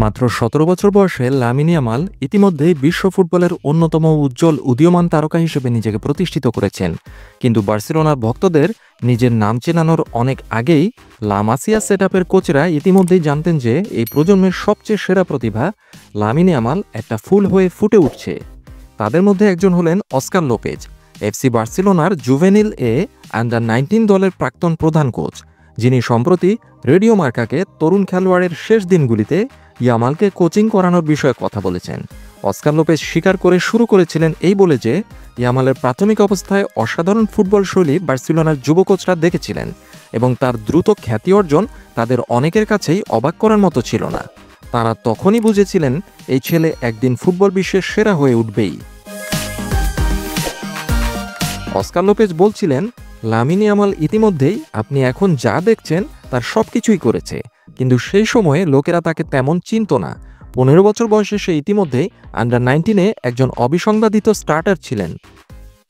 মাত্র ১৭ বছর বয়সে লামিন ইয়ামাল ইতিমধ্যেই বিশ্ব ফুটবলের অন্যতম উজ্জ্বল উদীয়মান তারকা হিসেবে নিজেকে প্রতিষ্ঠিত করেছেন। কিন্তু বার্সেলোনার ভক্তদের নিজের নাম চেনানোর অনেক আগেই লা মাসিয়া সেটআপের কোচরা ইতিমধ্যেই জানতেন যে এই প্রজন্মের সবচেয়ে সেরা প্রতিভা লামিন ইয়ামাল একটা ফুল হয়ে ফুটে উঠছে। তাদের মধ্যে একজন হলেন অস্কার লোপেজ, এফসি বার্সেলোনার জুভেনিল আন্ডার-19 দলের প্রাক্তন প্রধান কোচ, যিনি সম্প্রতি রেডিও মার্কাকে তরুণ খেলোয়াড়ের শেষ দিনগুলিতে ইয়ামালকে কোচিং করানোর বিষয়ে কথা বলেছেন। অস্কার লোপেজ স্বীকার করে শুরু করেছিলেন এই বলে যে ইয়ামালের প্রাথমিক অবস্থায় অসাধারণ ফুটবল শৈলী বার্সেলোনার যুব কোচরা দেখেছিলেন এবং তার দ্রুত খ্যাতি অর্জন তাদের অনেকের কাছেই অবাক করার মতো ছিল না। তারা তখনই বুঝেছিলেন এই ছেলে একদিন ফুটবল বিশ্বের সেরা হয়ে উঠবেই। অস্কার লোপেজ বলছিলেন, লামিন ইয়ামাল ইতিমধ্যেই আপনি এখন যা দেখছেন তার সব কিছুই করেছে, কিন্তু সেই সময়ে লোকেরা তাকে তেমন চিনত না। 15 বছর বয়সে সে ইতিমধ্যেই আন্ডার-19 একজন অবিসংবাদিত স্টার্টার ছিলেন।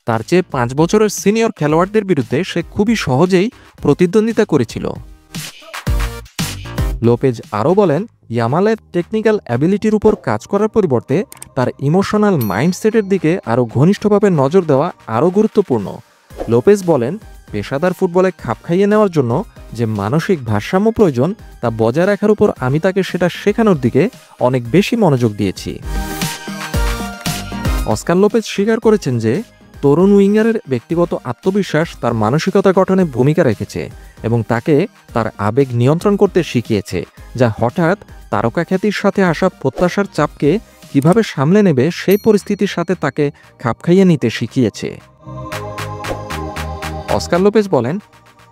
তার চেয়ে 5 বছরের সিনিয়র খেলোয়াড়দের বিরুদ্ধে সে খুবই সহজেই প্রতিদ্বন্দ্বিতা করেছিল। লোপেজ আরও বলেন, ইয়ামালের টেকনিক্যাল অ্যাবিলিটির উপর কাজ করার পরিবর্তে তার ইমোশনাল মাইন্ডসেটের দিকে আরও ঘনিষ্ঠভাবে নজর দেওয়া আরও গুরুত্বপূর্ণ। লোপেজ বলেন, পেশাদার ফুটবলে খাপ খাইয়ে নেওয়ার জন্য যে মানসিক ভারসাম্য প্রয়োজন তা বজায় রাখার উপর আমি তাকে সেটা শেখানোর দিকে অনেক বেশি মনোযোগ দিয়েছি। অস্কার লোপেজ স্বীকার করেছেন যে তরুণ উইঙ্গারের ব্যক্তিগত আত্মবিশ্বাস তার মানসিকতা গঠনে ভূমিকা রেখেছে এবং তাকে তার আবেগ নিয়ন্ত্রণ করতে শিখিয়েছে, যা হঠাৎ তারকা খ্যাতির সাথে আসা প্রত্যাশার চাপকে কিভাবে সামলে নেবে সেই পরিস্থিতির সাথে তাকে খাপ খাইয়ে নিতে শিখিয়েছে। অস্কার লোপেজ বলেন,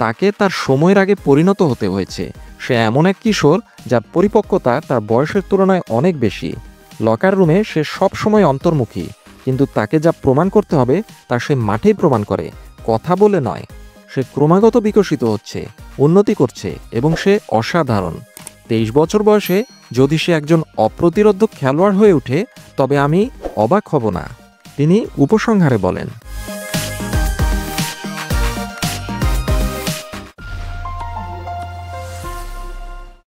তাকে তার সময়ের আগে পরিণত হতে হয়েছে। সে এমন এক কিশোর যার পরিপক্কতা তার বয়সের তুলনায় অনেক বেশি। লকার রুমে সে সব সময় অন্তর্মুখী, কিন্তু তাকে যা প্রমাণ করতে হবে তা সে মাঠেই প্রমাণ করে, কথা বলে নয়। সে ক্রমাগত বিকশিত হচ্ছে, উন্নতি করছে এবং সে অসাধারণ। 23 বছর বয়সে যদি সে একজন অপ্রতিরোধ্য খেলোয়াড় হয়ে ওঠে তবে আমি অবাক হব না, তিনি উপসংহারে বলেন।